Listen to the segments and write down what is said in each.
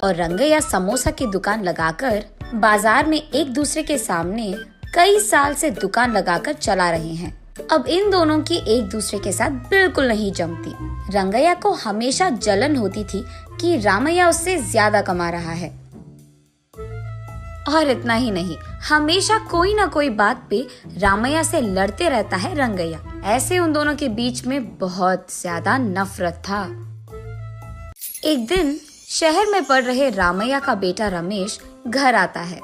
और रंगैया समोसा की दुकान लगाकर बाजार में एक दूसरे के सामने कई साल से दुकान लगाकर चला रहे हैं। अब इन दोनों की एक दूसरे के साथ बिल्कुल नहीं जमती। रंगैया को हमेशा जलन होती थी कि रामैया उससे ज्यादा कमा रहा है। और इतना ही नहीं, हमेशा कोई ना कोई बात पे रामैया से लड़ते रहता है रंगैया। ऐसे उन दोनों के बीच में बहुत ज्यादा नफरत था। एक दिन शहर में पढ़ रहे रामैया का बेटा रमेश घर आता है।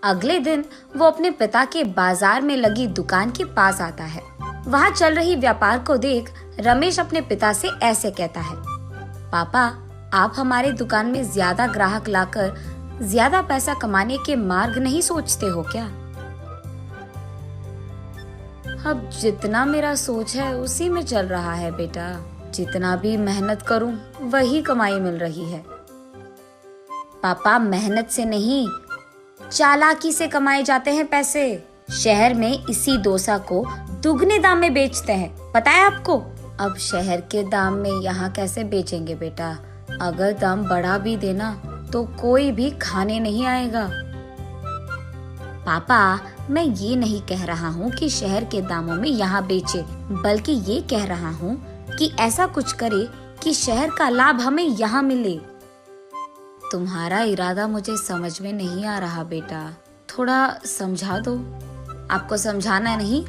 अगले दिन वो अपने पिता के बाजार में लगी दुकान के पास आता है। वहाँ चल रही व्यापार को देख रमेश अपने पिता से ऐसे कहता है, पापा, आप हमारे दुकान में ज्यादा ग्राहक लाकर ज्यादा पैसा कमाने के मार्ग नहीं सोचते हो क्या? अब जितना मेरा सोच है उसी में चल रहा है बेटा। जितना भी मेहनत करूं वही कमाई मिल रही है। पापा, मेहनत से नहीं, चालाकी से कमाए जाते हैं पैसे। शहर में इसी डोसा को दुगने दाम में बेचते हैं, पता है आपको? अब शहर के दाम में यहाँ कैसे बेचेंगे बेटा? अगर दाम बढ़ा भी देना तो कोई भी खाने नहीं आएगा। पापा, मैं ये नहीं कह रहा हूँ कि शहर के दामों में यहाँ बेचे, बल्कि ये कह रहा हूँ कि ऐसा कुछ करे कि शहर का लाभ हमें यहाँ मिले। तुम्हारा इरादा मुझे समझ में नहीं आ रहा बेटा, थोड़ा समझा दो। आपको समझाना नहीं,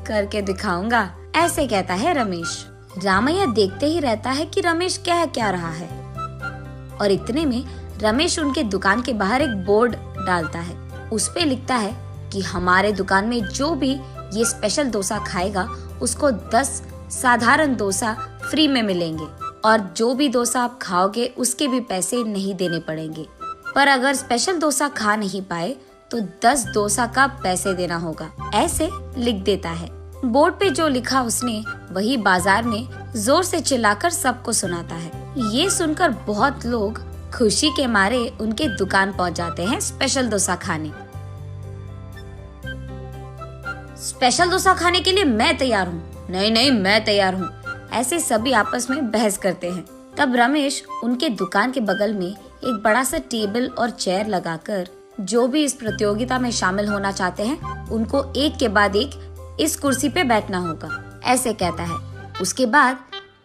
करके दिखाऊंगा, ऐसे कहता है रमेश। रामैया देखते ही रहता है कि रमेश कह क्या रहा है। और इतने में रमेश उनके दुकान के बाहर एक बोर्ड डालता है। उस पे लिखता है कि हमारे दुकान में जो भी ये स्पेशल डोसा खाएगा उसको 10 साधारण डोसा फ्री में मिलेंगे, और जो भी डोसा आप खाओगे उसके भी पैसे नहीं देने पड़ेंगे। पर अगर स्पेशल डोसा खा नहीं पाए तो 10 डोसा का पैसे देना होगा, ऐसे लिख देता है। बोर्ड पे जो लिखा उसने वही बाजार में जोर से चिल्लाकर सबको सुनाता है। ये सुनकर बहुत लोग खुशी के मारे उनके दुकान पहुंच जाते हैं स्पेशल डोसा खाने। स्पेशल डोसा खाने के लिए मैं तैयार हूँ। नहीं नहीं, मैं तैयार हूँ। ऐसे सभी आपस में बहस करते हैं। तब रमेश उनके दुकान के बगल में एक बड़ा सा टेबल और चेयर लगाकर जो भी इस प्रतियोगिता में शामिल होना चाहते हैं उनको एक के बाद एक इस कुर्सी पे बैठना होगा, ऐसे कहता है। उसके बाद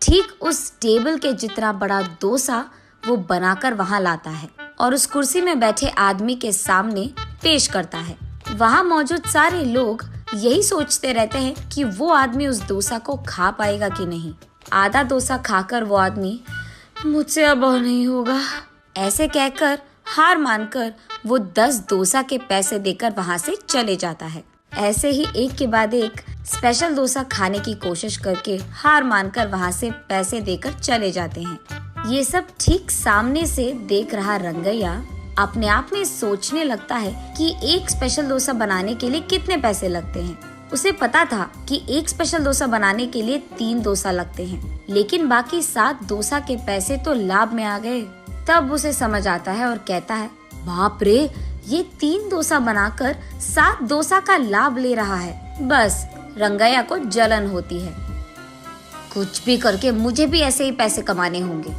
ठीक उस टेबल के जितना बड़ा डोसा वो बनाकर वहाँ लाता है और उस कुर्सी में बैठे आदमी के सामने पेश करता है। वहाँ मौजूद सारे लोग यही सोचते रहते हैं कि वो आदमी उस डोसा को खा पाएगा कि नहीं। आधा डोसा खाकर वो आदमी, मुझसे अब नहीं होगा, ऐसे कहकर हार मानकर वो 10 डोसा के पैसे देकर वहाँ से चले जाता है। ऐसे ही एक के बाद एक स्पेशल डोसा खाने की कोशिश करके हार मानकर वहाँ से पैसे देकर चले जाते हैं। ये सब ठीक सामने से देख रहा रंगैया अपने आप में सोचने लगता है कि एक स्पेशल डोसा बनाने के लिए कितने पैसे लगते हैं। उसे पता था कि एक स्पेशल डोसा बनाने के लिए 3 डोसा लगते हैं, लेकिन बाकी 7 डोसा के पैसे तो लाभ में आ गए। तब उसे समझ आता है और कहता है, बाप रे, ये 3 डोसा बनाकर 7 डोसा का लाभ ले रहा है। बस रंगैया को जलन होती है। कुछ भी करके मुझे भी ऐसे ही पैसे कमाने होंगे,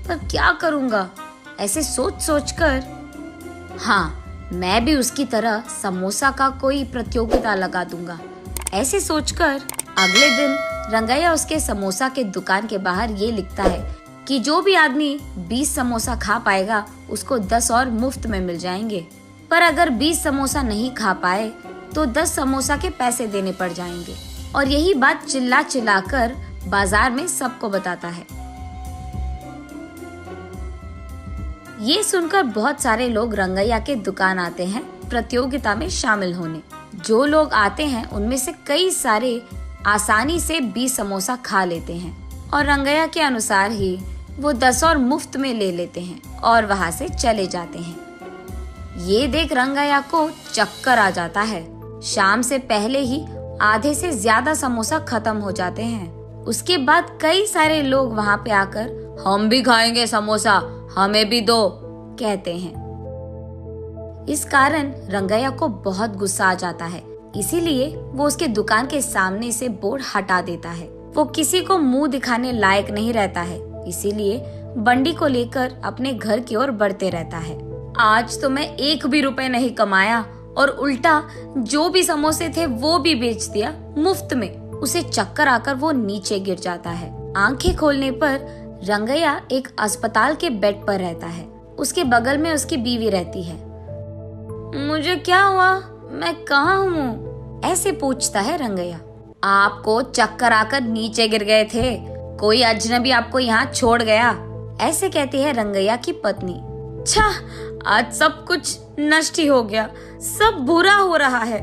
पर क्या करूँगा? ऐसे सोच सोच कर, हाँ, मैं भी उसकी तरह समोसा का कोई प्रतियोगिता लगा दूंगा, ऐसे सोचकर अगले दिन रंगैया उसके समोसा के दुकान के बाहर ये लिखता है कि जो भी आदमी 20 समोसा खा पाएगा उसको 10 और मुफ्त में मिल जाएंगे। पर अगर 20 समोसा नहीं खा पाए तो 10 समोसा के पैसे देने पड़ जाएंगे। और यही बात चिल्ला चिल्ला कर बाजार में सबको बताता है। ये सुनकर बहुत सारे लोग रंगैया के दुकान आते हैं प्रतियोगिता में शामिल होने। जो लोग आते हैं उनमें से कई सारे आसानी से 20 समोसा खा लेते हैं और रंगैया के अनुसार ही वो 10 और मुफ्त में ले लेते हैं और वहाँ से चले जाते हैं। ये देख रंगैया को चक्कर आ जाता है। शाम से पहले ही आधे से ज्यादा समोसा खत्म हो जाते हैं। उसके बाद कई सारे लोग वहाँ पे आकर, हम भी खाएंगे समोसा, हमें भी दो, कहते हैं। इस कारण रंगैया को बहुत गुस्सा आ जाता है, इसीलिए वो उसके दुकान के सामने से बोर्ड हटा देता है। वो किसी को मुंह दिखाने लायक नहीं रहता है, इसीलिए बंडी को लेकर अपने घर की ओर बढ़ते रहता है। आज तो मैं 1 भी रुपए नहीं कमाया और उल्टा जो भी समोसे थे वो भी बेच दिया मुफ्त में। उसे चक्कर आकर वो नीचे गिर जाता है। आंखें खोलने पर रंगैया एक अस्पताल के बेड पर रहता है। उसके बगल में उसकी बीवी रहती है। मुझे क्या हुआ? मैं कहाँ हूँ? ऐसे पूछता है रंगैया। आपको चक्कर आकर नीचे गिर गए थे, कोई अजनबी आपको यहाँ छोड़ गया, ऐसे कहती है रंगैया की पत्नी। छा, आज सब कुछ नष्ट ही हो गया, सब बुरा हो रहा है।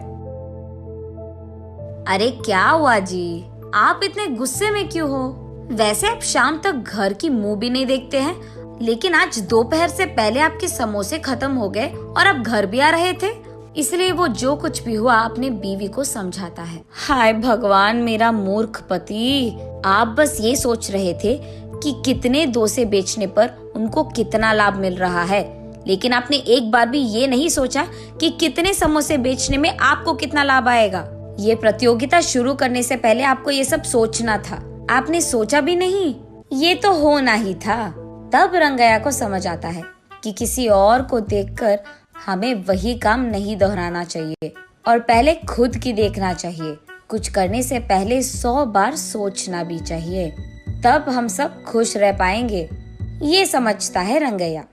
अरे क्या हुआ जी, आप इतने गुस्से में क्यों हो? वैसे आप शाम तक घर की मुंह भी नहीं देखते हैं, लेकिन आज दोपहर से पहले आपके समोसे खत्म हो गए और आप घर भी आ रहे थे। इसलिए वो जो कुछ भी हुआ अपने बीवी को समझाता है। हाय भगवान, मेरा मूर्ख पति, आप बस ये सोच रहे थे कि कितने डोसे बेचने पर उनको कितना लाभ मिल रहा है, लेकिन आपने एक बार भी ये नहीं सोचा कि कितने समोसे बेचने में आपको कितना लाभ आएगा। ये प्रतियोगिता शुरू करने से पहले आपको ये सब सोचना था, आपने सोचा भी नहीं, ये तो होना ही था। तब रंगैया को समझ आता है कि किसी और को देखकर हमें वही काम नहीं दोहराना चाहिए और पहले खुद की देखना चाहिए। कुछ करने से पहले 100 बार सोचना भी चाहिए, तब हम सब खुश रह पाएंगे। ये समझता है रंगैया।